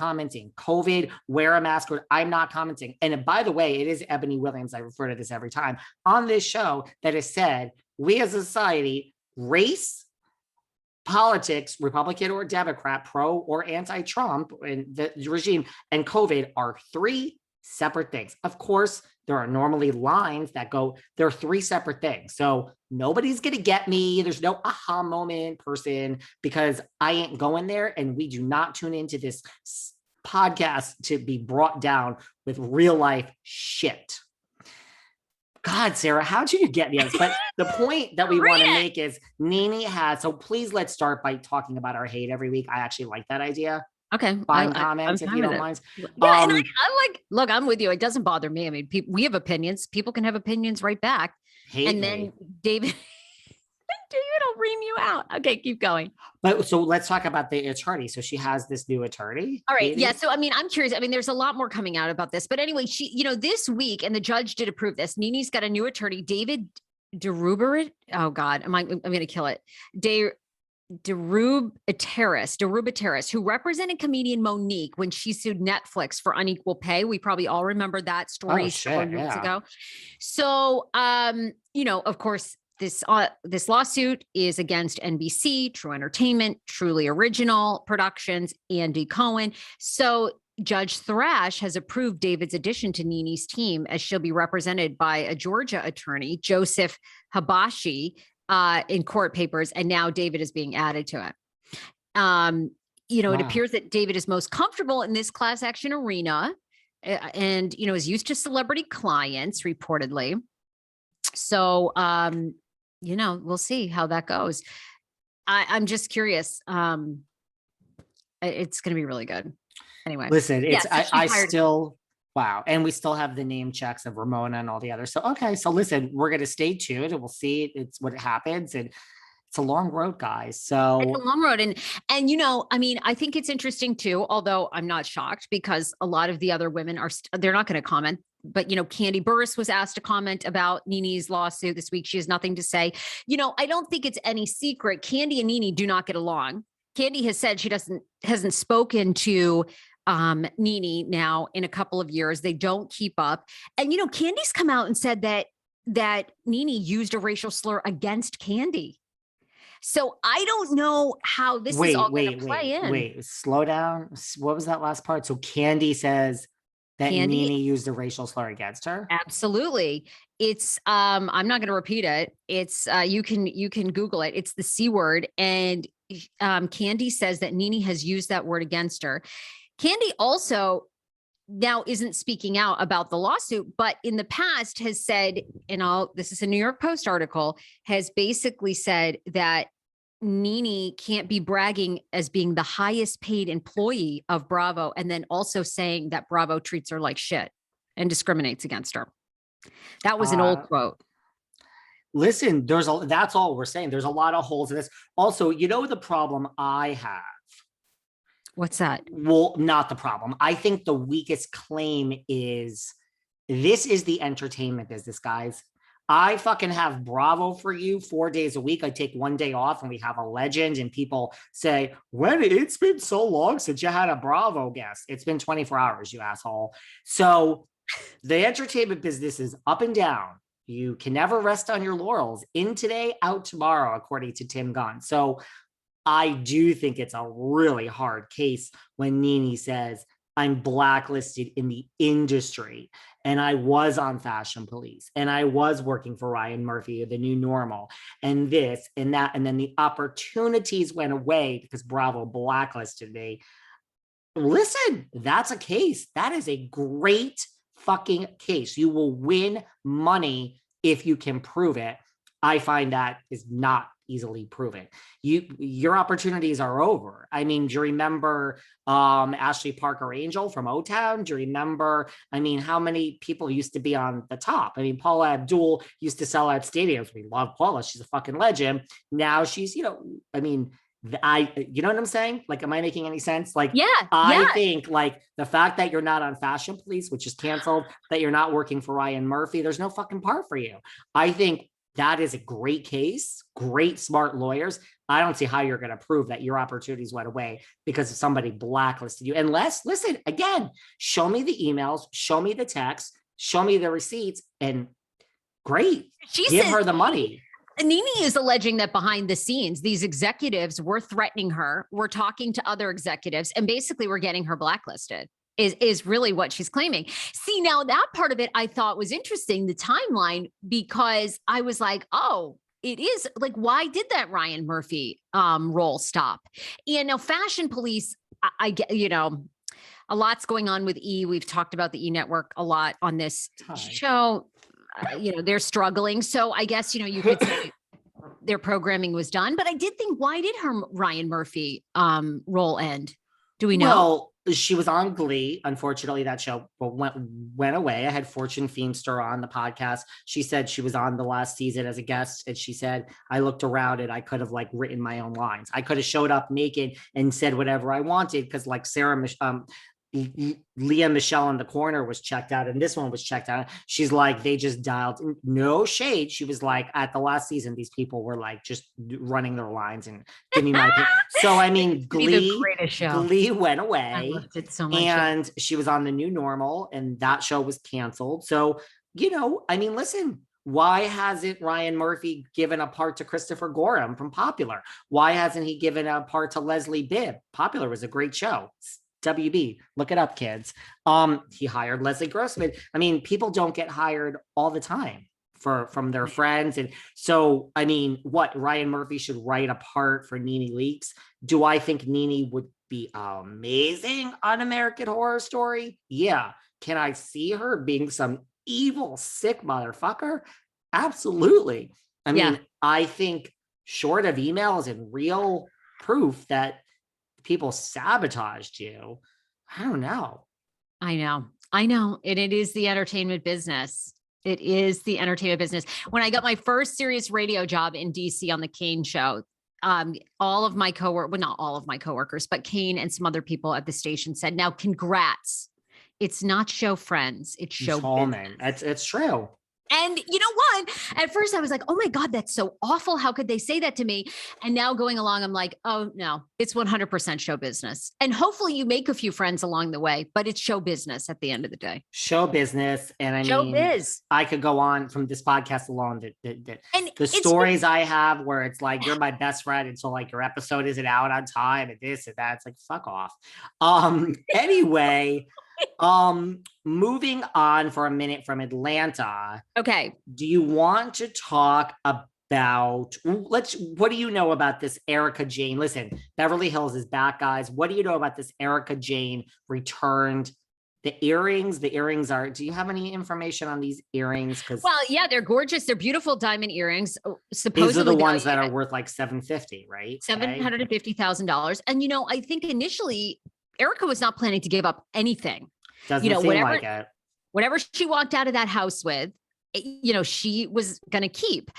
commenting. COVID, wear a mask. I'm not commenting. And by the way, it is Ebony Williams, I refer to this every time, on this show that has said, we as a society, race, politics, Republican or Democrat, pro or anti-Trump, and the regime, and COVID are three separate things. Of course, there are normally lines that go, there are three separate things. So nobody's going to get me. There's no aha moment person because I ain't going there. And we do not tune into this podcast to be brought down with real life shit. God, Sarah, how did you get me on this? But the point that we want to make is Nene has, so please let's start by talking about our hate every week. I actually like that idea. Okay. Fine comments if you don't mind. Yeah, and I'm like, look, I'm with you. It doesn't bother me. I mean, we have opinions. People can have opinions right back. Then David will ream you out. Okay, keep going. But so let's talk about the attorney. So she has this new attorney. All right. Katie? Yeah. So, I mean, I'm curious. I mean, there's a lot more coming out about this, but anyway, this week, and the judge did approve this. Nene's got a new attorney, David DeRuberit. Oh God, I'm going to kill it. DeRubeteris, who represented comedian Monique when she sued Netflix for unequal pay. We probably all remember that story several years ago. So, of course, this lawsuit is against NBC, True Entertainment, Truly Original Productions, Andy Cohen. So Judge Thrash has approved David's addition to Nene's team as she'll be represented by a Georgia attorney, Joseph Habashi, in court papers. And now David is being added to it. Wow. It appears that David is most comfortable in this class action arena and, is used to celebrity clients reportedly. So, we'll see how that goes. I'm just curious. It's going to be really good. Anyway, listen, wow. And we still have the name checks of Ramona and all the others. So, okay. So listen, we're going to stay tuned and we'll see it's what happens. And it's a long road, guys. So it's a long road. And, I think it's interesting too, although I'm not shocked because a lot of the other women they're not going to comment. But, Candy Burris was asked to comment about Nene's lawsuit this week. She has nothing to say. I don't think it's any secret. Candy and Nene do not get along. Candy has said she hasn't spoken to Nene now in a couple of years. They don't keep up. And, Candy's come out and said that Nene used a racial slur against Candy. So I don't know how this is all going to play in. Wait, slow down. What was that last part? So Candy says that Nene used a racial slur against her? Absolutely. It's, I'm not going to repeat it. It's, you can Google it. It's the C word. And Candy says that Nene has used that word against her. Candy also now isn't speaking out about the lawsuit, but in the past has said, this is a New York Post article, has basically said that Nene can't be bragging as being the highest paid employee of Bravo. And then also saying that Bravo treats her like shit and discriminates against her. That was an old quote. Listen, that's all we're saying. There's a lot of holes in this. Also, the problem I have. What's that? Well, not the problem. I think the weakest claim is this is the entertainment business, guys. I fucking have Bravo for you 4 days a week. I take 1 day off and we have a legend and people say, when it's been so long since you had a Bravo guest. It's been 24 hours, you asshole. So the entertainment business is up and down. You can never rest on your laurels. In today, out tomorrow, according to Tim Gunn. So I do think it's a really hard case when Nene says, I'm blacklisted in the industry and I was on Fashion Police and I was working for Ryan Murphy, the new normal, and this and that. And then the opportunities went away because Bravo blacklisted me. Listen, that's a case. That is a great fucking case. You will win money if you can prove it. I find that is not easily proven. Your opportunities are over. I mean, do you remember Ashley Parker Angel from O-Town? Do you remember, how many people used to be on the top? Paula Abdul used to sell out stadiums. We love Paula. She's a fucking legend. Now she's, you know what I'm saying? Like, am I making any sense? Like, I think like the fact that you're not on Fashion Police, which is canceled, that you're not working for Ryan Murphy, there's no fucking part for you. I think that is a great case, great, smart lawyers. I don't see how you're going to prove that your opportunities went away because somebody blacklisted you. Unless, listen, again, show me the emails, show me the texts, show me the receipts, and great, give her the money. Nene is alleging that behind the scenes, these executives were threatening her, were talking to other executives, and basically were getting her blacklisted. Is really what she's claiming. See, now that part of it I thought was interesting, the timeline, because I was like, oh, it is like, why did that Ryan Murphy role stop? And now Fashion Police, I get, you know, a lot's going on with E. We've talked about the E Network a lot on this show. You know, they're struggling. So I guess, you know, you could say their programming was done, but I did think, why did her Ryan Murphy role end? Do we know? Well, she was on Glee. Unfortunately, that show went away. I had Fortune Feimster on the podcast. She said she was on the last season as a guest. And she said, I looked around and I could have like written my own lines. I could have showed up naked and said whatever I wanted. Cause like Leah Michelle in the corner was checked out and this one was checked out. She's like, they just dialed, no shade. She was like, at the last season, these people were like just running their lines and giving my opinion. So I mean, Glee went away. I loved it so much. And she was on The New Normal and that show was canceled. So, you know, I mean, listen, why hasn't Ryan Murphy given a part to Christopher Gorham from Popular? Why hasn't he given a part to Leslie Bibb? Popular was a great show. WB, look it up, kids. He hired Leslie Grossman. I mean, people don't get hired all the time from their friends. And so, I mean, what Ryan Murphy should write a part for Nene Leakes. Do I think Nene would be amazing on American Horror Story? Yeah. Can I see her being some evil, sick motherfucker? Absolutely. I mean, I think short of emails and real proof that people sabotaged you, I don't know. I know. And it is the entertainment business. It is the entertainment business. When I got my first serious radio job in DC on the Kane show, all of my coworkers, well, not all of my coworkers, but Kane and some other people at the station said, now, congrats. It's not show friends. It's show business. It's true. And you know what? At first I was like, oh my God, that's so awful. How could they say that to me? And now going along, I'm like, oh no, it's 100% show business. And hopefully you make a few friends along the way, but it's show business at the end of the day. Show business. And I mean, I could go on from this podcast alone. The stories I have where it's like, you're my best friend until like your episode isn't out on time and this and that. It's like, fuck off. Anyway, moving on for a minute from Atlanta. Okay. Do you want to talk about, what do you know about this Erica Jane? Listen, Beverly Hills is back, guys. What do you know about this Erica Jane returned? The earrings are, do you have any information on these earrings? Well, yeah, they're gorgeous. They're beautiful diamond earrings. Supposedly these are the ones that are worth like $750,000, right? $750,000. And, you know, I think initially Erica was not planning to give up anything. Doesn't seem like it. Whatever she walked out of that house with, you know, she was going to keep.